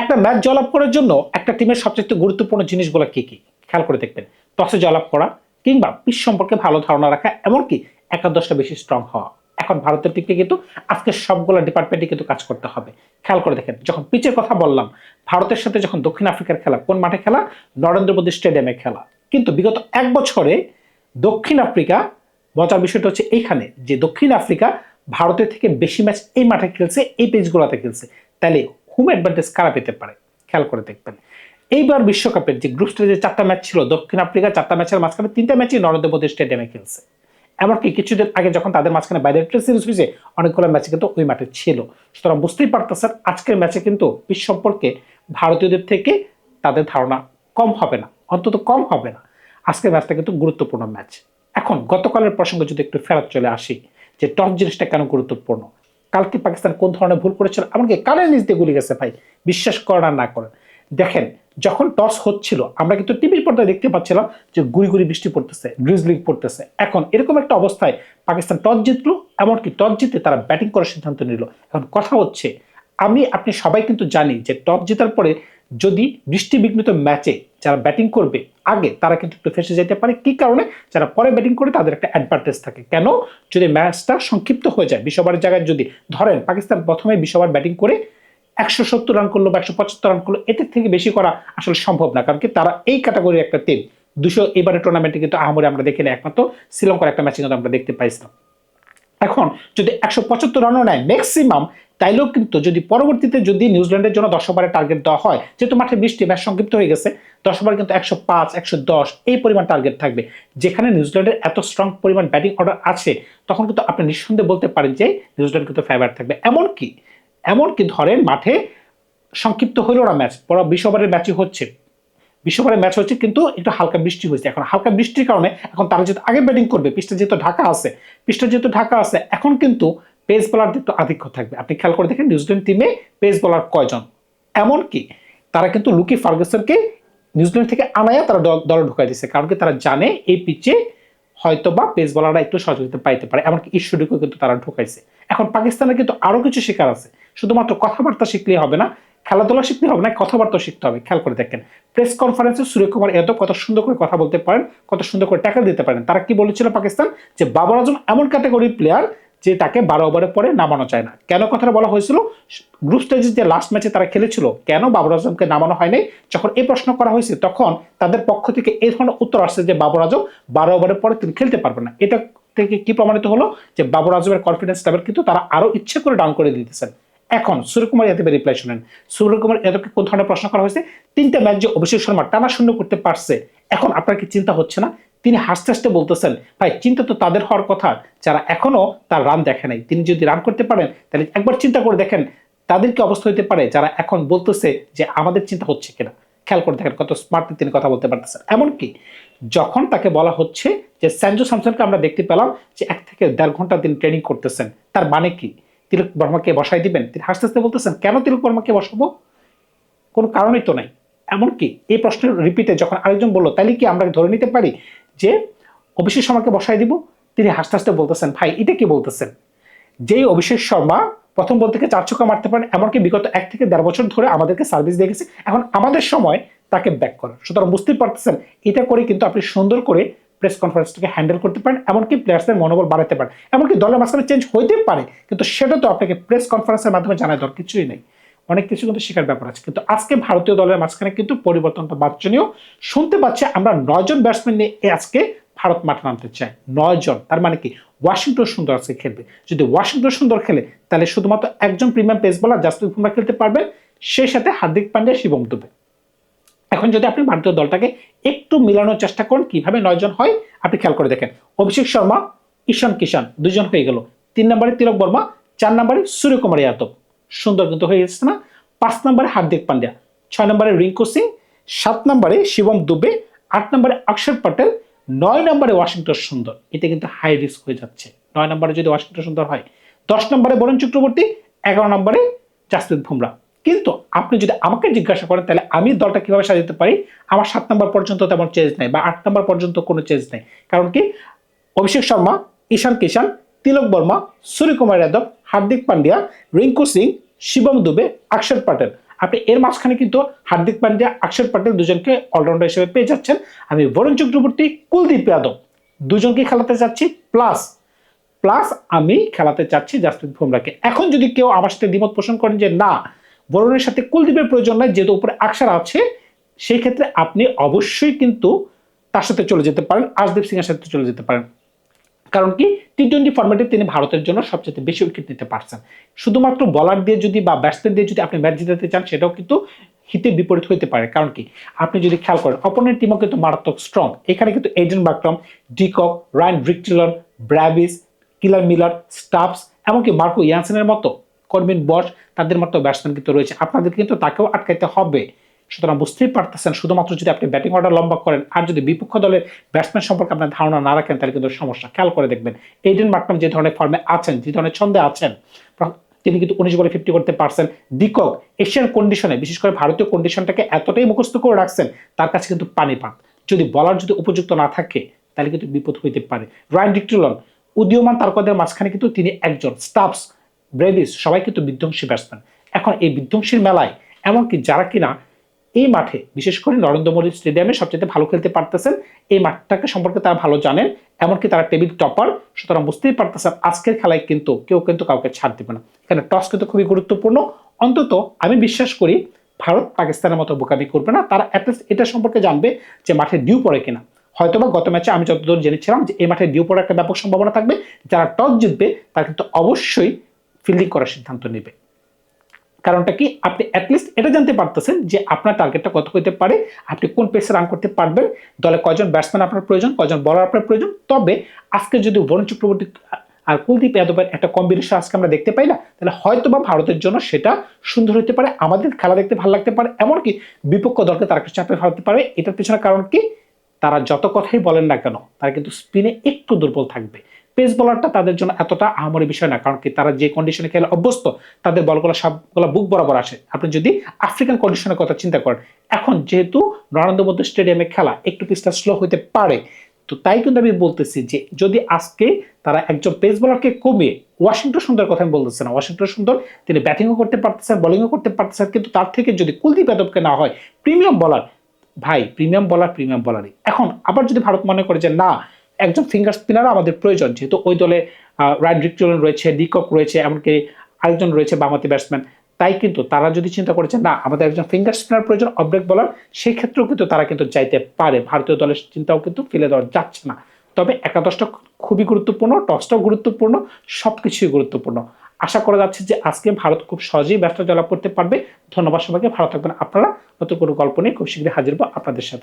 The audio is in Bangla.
একটা ম্যাচ জয়লাভ করার জন্য একটা টিমের সবচেয়ে গুরুত্বপূর্ণ জিনিসগুলো কি কি খেয়াল করে দেখবেন। টসে জয়লাভ করা, কিংবা পিচ সম্পর্কে ভালো ধারণা রাখা, এমনকি একাদশটা বেশি স্ট্রং হওয়া। এখন ভারতের টিমকে কিন্তু আজকে সবগুলো ডিপার্টমেন্টে কিন্তু কাজ করতে হবে। খেয়াল করে দেখেন, যখন পিচের কথা বললাম, ভারতের সাথে যখন দক্ষিণ আফ্রিকার খেলা, কোন মাঠে খেলা? নরেন্দ্র মোদী স্টেডিয়ামে খেলা। কিন্তু বিগত এক বছরে দক্ষিণ আফ্রিকা, মজার বিষয়টা হচ্ছে এইখানে যে দক্ষিণ আফ্রিকা ভারতের থেকে বেশি ম্যাচ এই মাঠে খেলছে, এই পিচগুলোতে খেলছে। তাহলে হোম অ্যাডভান্টেজ কারা পেতে পারে? খেয়াল করে দেখবেন। এইবার বিশ্বকাপের যে গ্রুপ স্টেজে 4টা ম্যাচ ছিল, দক্ষিণ আফ্রিকা 4টা ম্যাচের মাঝখানে 3টা ম্যাচই নরেন্দ্র মোদী স্টেডিয়ামে খেলছে। এমনকি কিছুদিন আগে যখন তাদের মাঝখানে বাইলেটারাল সিরিজ হয়েছে, অনেকগুলো ম্যাচে কিন্তু ওই মাঠে ছিল। সুতরাং বুঝতেই পারতেছেন আজকের ম্যাচে কিন্তু পিচ সম্পর্কে ভারতীয়দের থেকে তাদের ধারণা কম হবে না, অন্তত কম হবে না। আজকের ম্যাচটা কিন্তু গুরুত্বপূর্ণ ম্যাচ। এখন গতকালের প্রসঙ্গে যদি একটু ফেরত চলে আসি, যে টস জিনিসটা কেন গুরুত্বপূর্ণ। কালকে পাকিস্তান কোন ধরনের ভুল করেছিল, এমনকি কানের নিচ দিয়ে গুলি গেছে ভাই, বিশ্বাস করেন আর না করেন। দেখেন, যখন টস হচ্ছিল আমরা কিন্তু টিভির পর্দায় দেখতে পাচ্ছিলাম যে গুড়ি গুড়ি বৃষ্টি পড়তেছে, ড্রিজলিং পড়তেছে। এখন এরকম একটা অবস্থায় পাকিস্তান টস জিতলো, এমনকি টস জিতে তারা ব্যাটিং করার সিদ্ধান্ত নিল। এখন কথা হচ্ছে, আপনি সবাই কিন্তু জানি যে টস জেতার পরে যদি বৃষ্টি বিঘ্নিত ম্যাচে যারা ব্যাটিং করবে আগে, তারা কিন্তু একটু ফেসে যেতে পারে। কি কারণে? যারা পরে ব্যাটিং করে তাদের একটা অ্যাডভান্টেজ থাকে। কেন? যদি ম্যাচটা সংক্ষিপ্ত হয়ে যায়, 20 ওভারের জায়গায় যদি ধরেন পাকিস্তান প্রথমে 20 ওভার ব্যাটিং করে 170 রান করলো বা 175 রান করলো, এর থেকে বেশি করা আসলে সম্ভব না। কারণ কি, তারা এই ক্যাটাগরির একটা টিম। 200 এবারে টুর্নামেন্টে কিন্তু আহামরি আমরা দেখি না, একমাত্র শ্রীলঙ্কার একটা ম্যাচে কিন্তু আমরা দেখতে পাইছিলাম। এখন যদি 175 রানও নেয় ম্যাক্সিমাম, তাইলেও কিন্তু যদি পরবর্তীতে যদি নিউজিল্যান্ডের জন্য 10 ওভারের টার্গেট দেওয়া হয়, যেহেতু মাঠে বৃষ্টি, ম্যাচ সংক্ষিপ্ত হয়ে গেছে, 10 ওভার কিন্তু 105, 110 এই পরিমাণ টার্গেট থাকবে। যেখানে নিউজিল্যান্ডের এত স্ট্রং পরিমাণ ব্যাটিং অর্ডার আছে, তখন কিন্তু আপনি নিঃসন্দেহে বলতে পারেন যে নিউজিল্যান্ড কিন্তু ফেভারিট থাকবে। এমনকি ধরেন মাঠে সংক্ষিপ্ত হইল না ম্যাচ, পরে 20 ওভারের ম্যাচই হচ্ছে, 20 ওভারের ম্যাচ হচ্ছে, কিন্তু একটু হালকা বৃষ্টি হয়েছে। এখন হালকা বৃষ্টির কারণে এখন তারা যেহেতু আগে ব্যাটিং করবে, পিচটা যেহেতু ঢাকা আছে, এখন কিন্তু পেস বোলারদের একটু আধিক্য থাকবে। আপনি খেয়াল করে দেখেন নিউজিল্যান্ড টিমে পেস বোলার কয়জন। এমনকি তারা কিন্তু লুকি ফার্গুসনকে নিউজিল্যান্ড থেকে আনায়া তারা দলে ঢুকাই দিচ্ছে। কারণ কি, তারা জানে এই পিচে হয়তো বা পেস বোলাররা একটু সহযোগিতা পাইতে পারে। এমনকি ঈশ্বরীকেও কিন্তু তারা ঢুকাইছে। এখন পাকিস্তানের কিন্তু আরো কিছু শেখার আছে। শুধুমাত্র কথাবার্তা শিখলেই হবে না, খেলাধুলা শিখতে হবে না, কথাবার্তা শিখতে হবে। খেয়াল করে দেখেন, প্রেস কনফারেন্সে সূর্যকুমার যাদব কত সুন্দর করে কথা বলতে পারেন, কত সুন্দর করে ট্যাকল দিতে পারেন। তারা কি বলেছিল পাকিস্তান, যে বাবর আজম এমন ক্যাটাগরির প্লেয়ার যে তাকে 12 ওভারের পরে নামানো যায় না। কেন কথাটা বলা হয়েছিল? গ্রুপ স্টেজের যে লাস্ট ম্যাচে তারা খেলেছিল, কেন বাবর আজমকে নামানো হয়নি, যখন এই প্রশ্ন করা হয়েছে, তখন তাদের পক্ষ থেকে এই ধরনের উত্তর আসছে যে বাবর আজম 12 ওভারের পরে তিনি খেলতে পারবেন না। এটা থেকে কি প্রমাণিত হলো? যে বাবর আজমের কনফিডেন্স লেভেল কিন্তু তারা আরো ইচ্ছে করে ডাউন করে দিতেছেন। এখন সূর্যকুমার যাদবের রিপ্লাই শুনেন। সূর্যকুমার যাদবকে কোন ধরনের প্রশ্ন করা হয়েছে? 3টা ম্যাচ যে অভিষেক শর্মা টানা শূন্য করতে পারছে, এখন আপনার কি চিন্তা হচ্ছে না? তিনি হাসতে হাসতে বলতেছেন, ভাই চিন্তা তো তাদের হওয়ার কথা যারা এখনো তার রান দেখে নাই। তিনি যদি রান করতে পারেন, তাহলে একবার চিন্তা করে দেখেন তাদের কি অবস্থা হতে পারে, যারা এখন বলতেছে যে আমাদের চিন্তা হচ্ছে কিনা। খেয়াল করে দেখেন কত স্মার্টলি তিনি কথা বলতে পারতেছেন। এমনকি যখন তাকে বলা হচ্ছে যে সঞ্জু স্যামসনকে আমরা দেখতে পেলাম যে 1 থেকে 1.5 ঘন্টা তিনি ট্রেনিং করতেছেন, তার মানে কি তিলক বর্মাকে বসাই দিবেন? তিনি হাসতে হাসতে বলতেছেন, কেন তিলক বর্মাকে বসাবো? কোনো কারণই তো নাই। এমনকি এই প্রশ্নের রিপিটে যখন আরেকজন বললো, তাহলে কি আমরা ধরে নিতে পারি যে অভিষেক শর্মাকে বসাই দিব? তিনি হাসতে হাসতে বলতেছেন, ভাই এটা কি বলতেছেন? যেই অভিষেক শর্মা প্রথম বল থেকে 4 ছক্কা মারতে পারেন, এমনকি বিগত 1 থেকে 1.5 বছর ধরে আমাদেরকে সার্ভিস দিয়ে গেছে, এখন আমাদের সময় তাকে ব্যাক করার। সুতরাং বুঝতেই পারতেছেন, এটা করে কিন্তু আপনি সুন্দর করে প্রেস কনফারেন্সটাকে হ্যান্ডেল করতে পারেন, এমনকি প্লেয়ার্সদের মনোবল বাড়াতে পারেন। এমনকি দলের মাঝখানে চেঞ্জ হইতে পারে, কিন্তু সেটা তো আপনাকে প্রেস কনফারেন্সের মাধ্যমে জানার দরকার কিছুই নেই। অনেক কিছু কিন্তু শেখার ব্যাপার আছে। কিন্তু আজকে ভারতীয় দলের মাঝখানে কিন্তু পরিবর্তনটা বাঞ্ছনীয়। শুনতে পাচ্ছে আমরা 9 জন ব্যাটসম্যান নিয়ে আজকে ভারত মাঠে নামতে চায়। 9 জন, তার মানে কি ওয়াশিংটন সুন্দর আজকে খেলবে। যদি ওয়াশিংটন সুন্দর খেলে, তাহলে শুধুমাত্র একজন premium pace bowler Jasprit Bumrah খেলতে পারবেন, সেই সাথে হার্দিক পান্ডিয়া, শিবম দুবে। এখন যদি আপনি ভারতীয় দলটাকে একটু মিলানোর চেষ্টা করেন কিভাবে 9 জন হয়, আপনি খেয়াল করে দেখেন। অভিষেক শর্মা, ঈশান কিষান 2 জন হয়ে গেল। 3 নম্বরে তিলক বর্মা, 4 নম্বরে সূর্যকুমার যাদব, সুন্দর কিন্তু হয়ে গেছে না? 5 নম্বরে হার্দিক পান্ডিয়া, 6 নম্বরে রিঙ্কু সিং, 7 নম্বরে শিবম দুবে, 8 নম্বরে অক্ষর পটেল, 9 নম্বরে ওয়াশিংটন সুন্দর। এটা কিন্তু হাই রিস্ক হয়ে যাচ্ছে 9 নম্বরে যদি ওয়াশিংটন সুন্দর হয়। 10 নম্বরে বরুণ চক্রবর্তী, 11 নম্বরে জাসপ্রীত বুমরা। কিন্তু আপনি যদি আমাকে জিজ্ঞাসা করেন, তাহলে আমি দলটা কিভাবে সাজাতে পারি, আমার 7 নম্বর পর্যন্ত তেমন চেঞ্জ নেই, বা 8 নম্বর পর্যন্ত কোনো চেঞ্জ নেই। কারণ কি, অভিষেক শর্মা, ঈশান কিষান, তিলক বর্মা, সূর্যকুমার যাদব, হার্দিক পান্ডিয়া, রিঙ্কু সিং, শিবম দুবে, অক্ষর পটেল। আপনি এর মাঝখানে কিন্তু হার্দিক পান্ডিয়া, অক্ষর প্যাটেল দুজনকে অলরাউন্ডার হিসেবে পেয়ে যাচ্ছেন। আমি বরুণ চক্রবর্তী, কুলদীপ যাদব দুজনকে খেলাতে চাচ্ছি, প্লাস প্লাস আমি খেলাতে চাচ্ছি জাসপ্রীত বুমরাহকে। এখন যদি কেউ আমার সাথে দ্বিমত পোষণ করেন যে না, বরুণের সাথে কুলদীপের প্রয়োজন নাই, যেহেতু উপরে আকসার আছে, সেই ক্ষেত্রে আপনি অবশ্যই কিন্তু তার সাথে চলে যেতে পারেন, আশদীপ সিং এর সাথে চলে যেতে পারেন। কারণ কি, টি-20 ফরম্যাটে তিনি ভারতের জন্য সবচেয়ে বেশি উইকেট নিতে পারছেন। শুধুমাত্র বলার দিয়ে যদি বা ব্যাটসম্যান দিয়ে যদি আপনি ম্যাচ জিতাতে চান, সেটাও কিন্তু হিতে বিপরীত হতে পারে। কারণ কি, আপনি যদি খেয়াল করেন অপোনেন্ট টিমও কিন্তু মারাত্মক স্ট্রং। এখানে কিন্তু এডেন মার্ক্রাম, ডিকক, রায়ান ভিক্টিলন, ব্রাভিস, কিলার মিলার, স্টাফস, এমনকি মার্কো ইয়ানসেনের মতো, করবিন বশ, তাদের মতো ব্যাটসম্যান কিন্তু রয়েছে। আপনাদের কিন্তু তাকেও আটকাইতে হবে। সুতরাং বুঝতেই পারতেছেন, শুধুমাত্র যদি আপনি ব্যাটিং অর্ডার লম্বা করেন আর যদি বিপক্ষ দলের ব্যাটসম্যান সম্পর্কে আপনার ধারণা না রাখেন, তাহলে কিন্তু সমস্যা। খেয়াল করে দেখবেন এডেন মার্ক্রাম যে ধরনের ফর্মে আছেন, যে ধরনের ছন্দে আছেন, তিনি কিন্তু 19 বলে 50 করতে পারছেন। ডিকক এশিয়ান কন্ডিশনে, বিশেষ করে ভারতীয় কন্ডিশনটাকে এতটাই মুখস্থ করে রাখছেন, তার কাছে কিন্তু পানিপাত। যদি বলার যদি উপযুক্ত না থাকে, তাহলে কিন্তু বিপদ হইতে পারে। রায়ান ভিক্টিলন উদীয়মান তারকাদের মাঝখানে কিন্তু তিনি একজন। স্টাফস, ব্রেভিস সবাই কিন্তু বিধ্বংসী ব্যাটসম্যান। এখন এই বিধ্বংসীর মেলায় এমনকি যারা কিনা এই মাঠে, বিশেষ করে নরেন্দ্র মোদী স্টেডিয়ামে সবচেয়ে ভালো খেলতে পারতেছেন, এই মাঠটাকে সম্পর্কে তারা ভালো জানেন, এমনকি তারা টেবিল টপার। সুতরাং বুঝতেই পারতেছেন আজকের খেলায় কিন্তু কেউ কিন্তু কাউকে ছাড় দিবে না। এখানে টস কিন্তু খুবই গুরুত্বপূর্ণ। অন্তত আমি বিশ্বাস করি ভারত পাকিস্তানের মতো বোকামি করবে না। তারা অ্যাটলিস্ট এটা সম্পর্কে জানবে যে মাঠে ডিউ পড়ে কিনা। হয়তোবা গত ম্যাচে আমি যতদূর জেনেছিলাম যে এই মাঠে ডিউ পড়ার একটা ব্যাপক সম্ভাবনা থাকবে। যারা টস জিতবে তারা কিন্তু অবশ্যই ফিল্ডিং করার সিদ্ধান্ত নেবে। কারণটা কি, আপনি অ্যাটলিস্ট এটা জানতে পারতেছেন যে আপনার টার্গেটটা কত হতে পারে, আপনি কোন পেসে রান করতে পারবেন, দলে কয়জন ব্যাটসম্যান আপনার প্রয়োজন, কয়জন বলার আপনার প্রয়োজন। তবে আজকে যদি বরুণ চক্রবর্তী আর কুলদীপ যাদবের একটা কম্বিনেশন আজকে আমরা দেখতে পাই না, তাহলে হয়তোবা ভারতের জন্য সেটা সুন্দর হতে পারে, আমাদের খেলা দেখতে ভালো লাগতে পারে, এমনকি বিপক্ষ দলকে তারা একটু চাপে ফেলতে পারে। এটার পিছনে কারণ কি, তারা যত কথাই বলেন না কেন, তারা কিন্তু স্পিনে একটু দুর্বল থাকবে। পেস বলারটা তাদের জন্য এতটা আহামরি বিষয় না, কারণ কি তারা যে কন্ডিশনে খেলে অভ্যস্ত, তাদের বলগুলো সবগুলো বুক বরাবর আসে। আপনি যদি আফ্রিকান কন্ডিশনের কথা চিন্তা করেন, এখন যেহেতু নরেন্দ্র মোদী স্টেডিয়ামে খেলা, একটু পিচটা স্লো হতে পারে। তো তাই কিন্তু আমি বলতেছি যে যদি আজকে তারা একজন পেস বলারকে কমিয়ে, ওয়াশিংটন সুন্দর কথা আমি বলতেছি না, ওয়াশিংটন সুন্দর তিনি ব্যাটিংও করতে পারতেছেন, বোলিংও করতে পারতেছেন, কিন্তু তার থেকে যদি কুলদীপ যাদবকে না হয় প্রিমিয়াম বলার, ভাই প্রিমিয়াম বলার প্রিমিয়াম বলারই। এখন আবার যদি ভারত মনে করে যে না, একজন ফিঙ্গার স্পিনারও আমাদের প্রয়োজন, যেহেতু ওই দলে রায়ান ভিক্টিলন রয়েছে, ডিকক রয়েছে, এমনকি আরেকজন রয়েছে বামহাতি ব্যাটসম্যান, তাই কিন্তু তারা যদি চিন্তা করেছে না আমাদের একজন ফিঙ্গার স্পিনার প্রয়োজন, অফ ব্রেক বলার, সেই ক্ষেত্রেও কিন্তু তারা কিন্তু চাইতে পারে। ভারতীয় দলের চিন্তাও কিন্তু ফেলে দেওয়া যাচ্ছে না। তবে একাদশটা খুবই গুরুত্বপূর্ণ, টসটাও গুরুত্বপূর্ণ, সবকিছুই গুরুত্বপূর্ণ। আশা করা যাচ্ছে যে আজকে ভারত খুব সহজেই ম্যাচটা জয়লাভ করতে পারবে। ধন্যবাদ সবাইকে, ভালো থাকবেন আপনারা। নতুন কোনো গল্প নিয়ে খুব শীঘ্রই হাজির হবো আপনাদের সাথে।